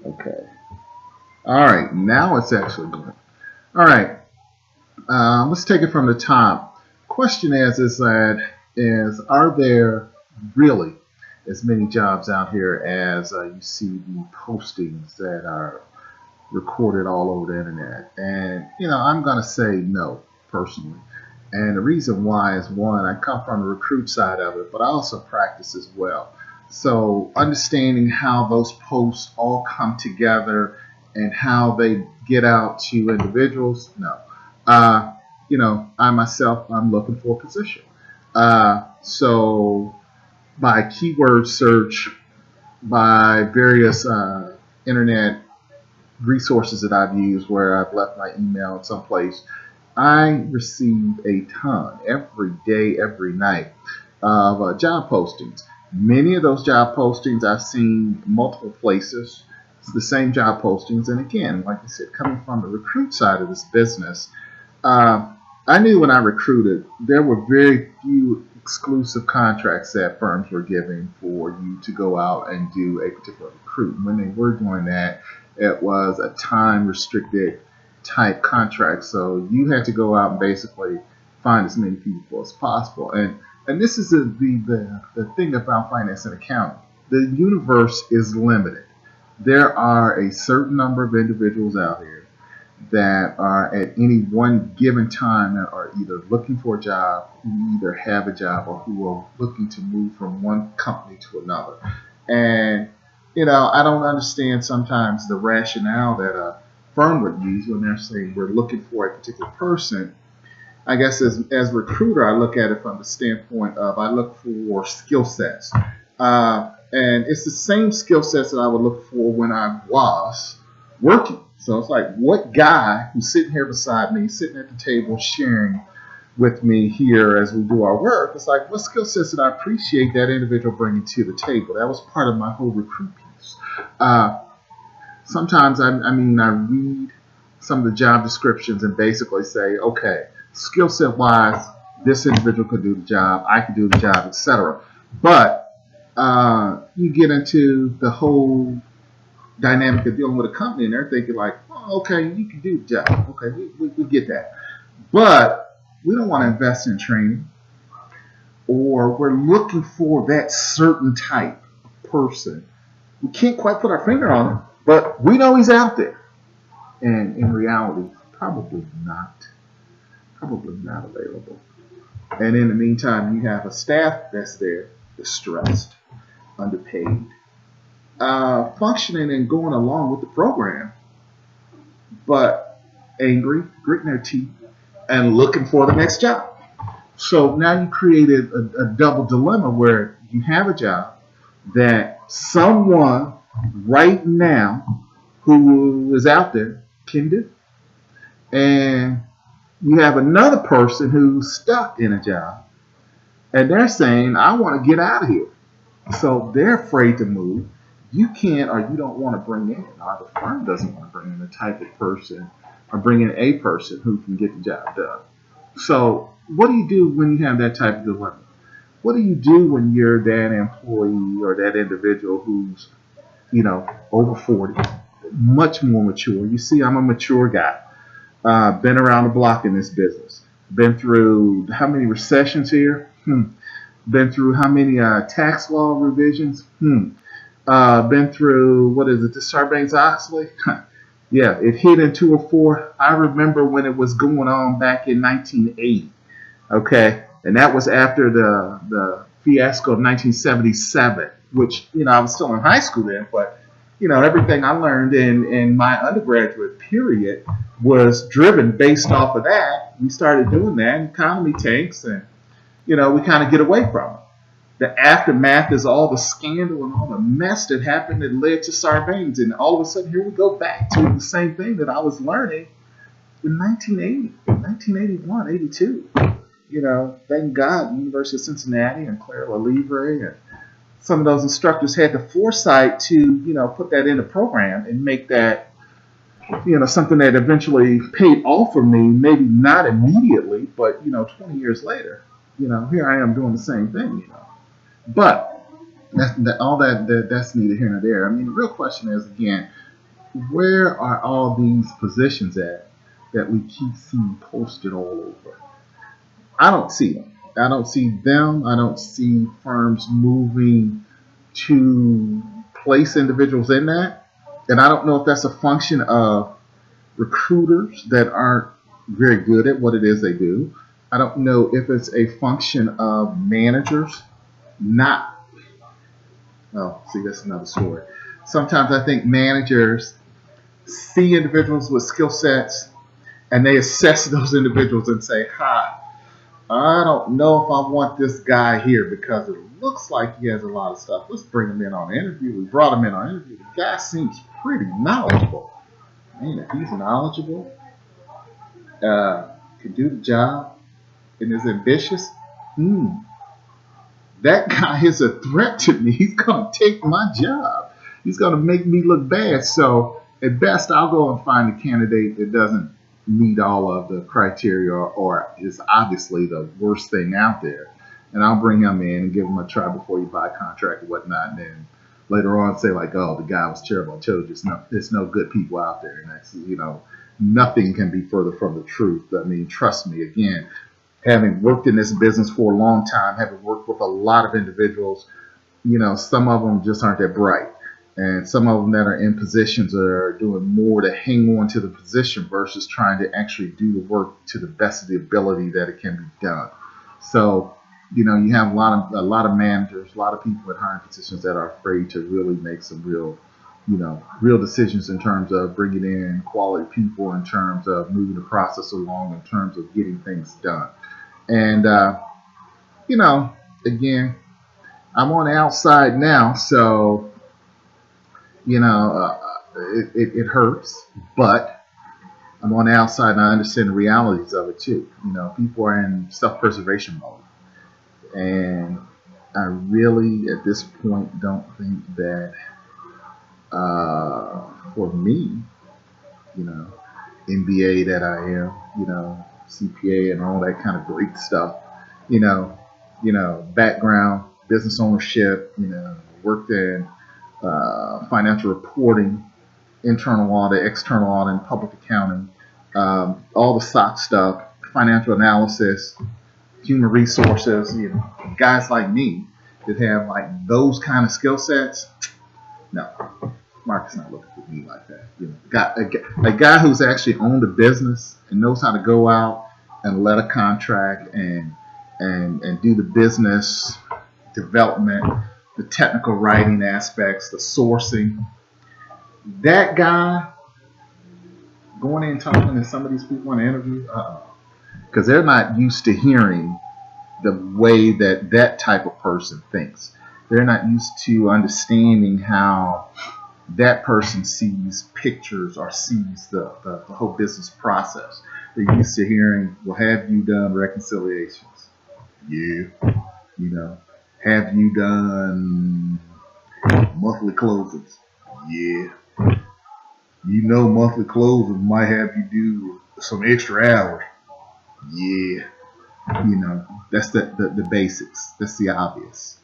Okay. All right. Now it's actually going. All right. Let's take it from the top. Question is are there really as many jobs out here as you see the postings that are recorded all over the internet? And I'm gonna say no personally. And the reason why is one, I come from the recruit side of it, but I also practice as well. So understanding how those posts all come together and how they get out to individuals, no. Uh, I myself, I'm looking for a position. So by keyword search, by various internet resources that I've used where I've left my email in some place, I receive a ton every day, every night of job postings. Many of those job postings I've seen multiple places. It's the same job postings. And again, like I said, coming from the recruit side of this business, uh, I knew when I recruited, there were very few exclusive contracts that firms were giving for you to go out and do a particular recruit. When they were doing that, it was a time restricted type contract. So you had to go out and basically find as many people as possible. And this is the thing about finance and accounting. The universe is limited. There are a certain number of individuals out here that are at any one given time that are either looking for a job, who either have a job, or who are looking to move from one company to another. And I don't understand sometimes the rationale that a firm would use when they're saying we're looking for a particular person. I guess as a recruiter, I look at it from the standpoint of I look for skill sets. And it's the same skill sets that I would look for when I was working. So it's like, what guy who's sitting here beside me, sitting at the table, sharing with me here as we do our work, it's like, what skill sets did I appreciate that individual bringing to the table? That was part of my whole recruit piece. Uh, Sometimes I read some of the job descriptions and basically say, okay, skill set wise, this individual could do the job, I could do the job, etc. But you get into the whole dynamic of dealing with a company, and they're thinking like, oh, okay, you can do the job, okay, we get that, but we don't want to invest in training, or we're looking for that certain type of person. We can't quite put our finger on him, but we know he's out there. And in reality, probably not available. And in the meantime, you have a staff that's there, distressed, underpaid, functioning and going along with the program, but angry, gritting their teeth, and looking for the next job. So now you created a double dilemma where you have a job that someone right now who is out there can do, and you have another person who's stuck in a job, and they're saying, I want to get out of here. So they're afraid to move. You can't, or you don't want to bring in, or the firm doesn't want to bring in the type of person, or bring in a person who can get the job done. So what do you do when you have that type of dilemma? What do you do when you're that employee or that individual who's, over 40, much more mature? You see, I'm a mature guy. Been around the block in this business. Been through how many recessions here? Been through how many tax law revisions? Been through, what is it, the Sarbanes-Oxley? Yeah, it hit in 204. I remember when it was going on back in 1980. Okay, and that was after the fiasco of 1977, which I was still in high school then, but everything I learned in my undergraduate period was driven based off of that. We started doing that, and economy tanks, and we kind of get away from it. The aftermath is all the scandal and all the mess that happened that led to Sarbanes, and all of a sudden here we go back to the same thing that I was learning in 1980, 1981, 82. Thank God, University of Cincinnati and Clara LaLivre and some of those instructors had the foresight to, put that in the program and make that, something that eventually paid off for me, maybe not immediately, but, 20 years later, here I am doing the same thing. But all that's neither here nor there. I mean, the real question is, again, where are all these positions at that we keep seeing posted all over? I don't see them. I don't see them. I don't see firms moving to place individuals in that. And I don't know if that's a function of recruiters that aren't very good at what it is they do. I don't know if it's a function of managers not. Oh, see, that's another story. Sometimes I think managers see individuals with skill sets and they assess those individuals and say, "Ha, I don't know if I want this guy here because it looks like he has a lot of stuff. Let's bring him in on an interview." We brought him in on an interview. The guy seems pretty knowledgeable. Man, if he's knowledgeable, can do the job, and is ambitious, hmm, that guy is a threat to me. He's going to take my job. He's going to make me look bad. So at best, I'll go and find a candidate that doesn't meet all of the criteria or is obviously the worst thing out there. And I'll bring him in and give him a try before you buy a contract and whatnot. And then later on say like, oh, the guy was terrible. I told you, there's no good people out there. And that's, nothing can be further from the truth. I mean, trust me, again, having worked in this business for a long time, having worked with a lot of individuals, some of them just aren't that bright. And some of them that are in positions are doing more to hang on to the position versus trying to actually do the work to the best of the ability that it can be done. So, you have a lot of managers, a lot of people in hiring positions that are afraid to really make some real decisions in terms of bringing in quality people, in terms of moving the process along, in terms of getting things done. And, again, I'm on the outside now, so, it hurts, but I'm on the outside and I understand the realities of it too. People are in self-preservation mode. And I really, at this point, don't think that for me, you know, MBA that I am, CPA and all that kind of great stuff, you know, background, business ownership, worked in financial reporting, internal audit, external audit, public accounting, all the SOC stuff, financial analysis, human resources, guys like me that have like those kind of skill sets. No, Mark's not looking for me like that. A guy who's actually owned a business and knows how to go out and let a contract and do the business development, the technical writing aspects, the sourcing. That guy going in and talking to some of these people in the interview, because they're not used to hearing the way that type of person thinks. They're not used to understanding how that person sees pictures or sees the whole business process. They're used to hearing, well, have you done reconciliations? Yeah. Have you done monthly closings? Yeah. Monthly closing might have you do some extra hours. Yeah. That's the basics. That's the obvious.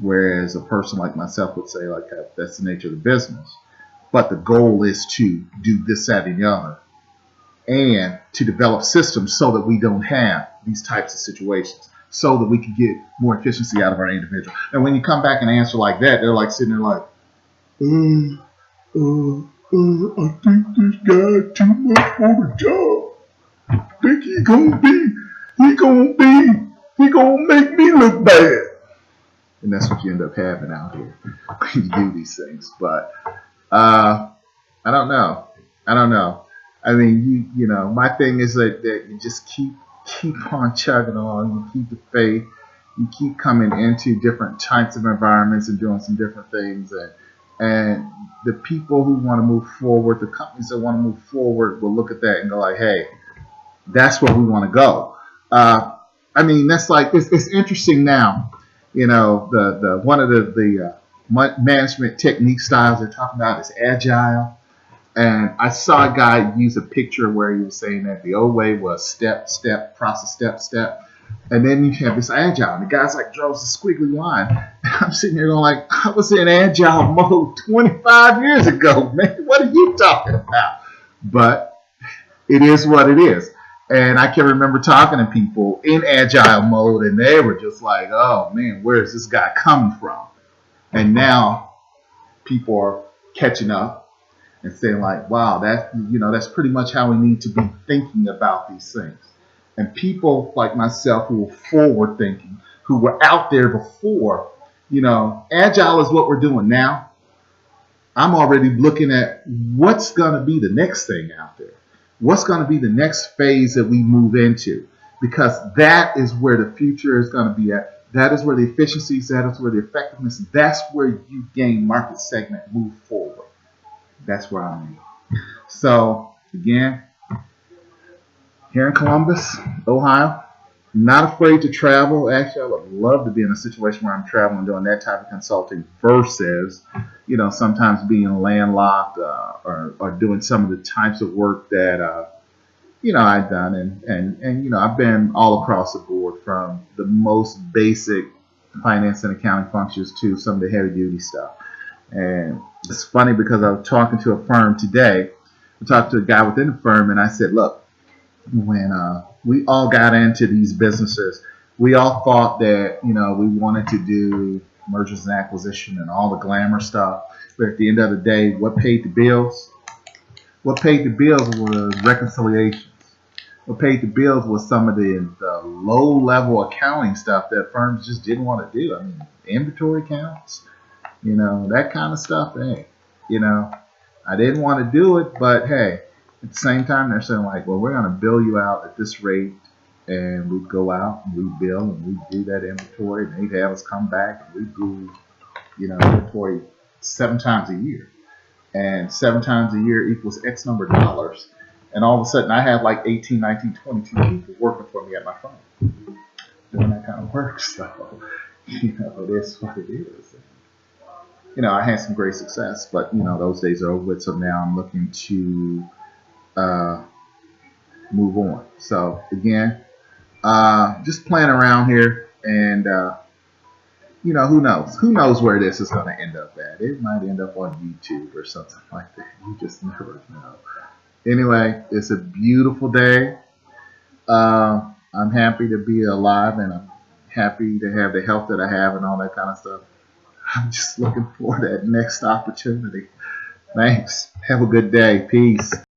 Whereas a person like myself would say, like, that's the nature of the business. But the goal is to do this, that, and the other. And to develop systems so that we don't have these types of situations. So that we can get more efficiency out of our individual. And when you come back and answer like that, they're like sitting there like, I think this guy too much for the job. I think he gonna make me look bad. And that's what you end up having out here when you do these things. But I don't know. I mean, my thing is that you just keep on chugging on. You keep the faith. You keep coming into different types of environments and doing some different things. And the people who want to move forward, the companies that want to move forward, will look at that and go like, hey, that's where we want to go. I mean, that's like it's interesting now. The one of the management technique styles they're talking about is agile. And I saw a guy use a picture where he was saying that the old way was step, step, process, step, step. And then you have this agile, and the guy's like draws a squiggly line. And I'm sitting here going like, I was in agile mode 25 years ago, man. What are you talking about? But it is what it is. And I can remember talking to people in agile mode, and they were just like, oh man, where is this guy coming from? And now people are catching up and saying like, wow, that's pretty much how we need to be thinking about these things. And people like myself who are forward thinking, who were out there before, agile is what we're doing now. I'm already looking at what's going to be the next thing out there. What's going to be the next phase that we move into? Because that is where the future is going to be at. That is where the efficiencies, that is where the effectiveness, that's where you gain market segment, move forward. That's where I'm at. So, again, here in Columbus, Ohio, not afraid to travel. Actually, I would love to be in a situation where I'm traveling doing that type of consulting versus, sometimes being landlocked or doing some of the types of work that, I've done. And I've been all across the board from the most basic finance and accounting functions to some of the heavy duty stuff. And it's funny because I was talking to a firm today. I talked to a guy within the firm, and I said, look, when we all got into these businesses, we all thought that, we wanted to do mergers and acquisition and all the glamour stuff. But at the end of the day, what paid the bills? What paid the bills was reconciliations. What paid the bills was some of the low-level accounting stuff that firms just didn't want to do. I mean, inventory counts, that kind of stuff. Hey, I didn't want to do it, but hey, at the same time, they're saying like, well, we're going to bill you out at this rate, and we go out and we bill and we do that inventory, and they'd have us come back and we do, inventory 7 times a year, and 7 times a year equals X number of dollars, and all of a sudden I have like 18, 19, 22 people working for me at my firm doing that kind of work. So, it is what it is. I had some great success, but those days are over with. So now I'm looking to move on. So again, just playing around here, and who knows? Who knows where this is going to end up at? It might end up on YouTube or something like that. You just never know. Anyway, it's a beautiful day. I'm happy to be alive, and I'm happy to have the health that I have and all that kind of stuff. I'm just looking for that next opportunity. Thanks. Have a good day. Peace.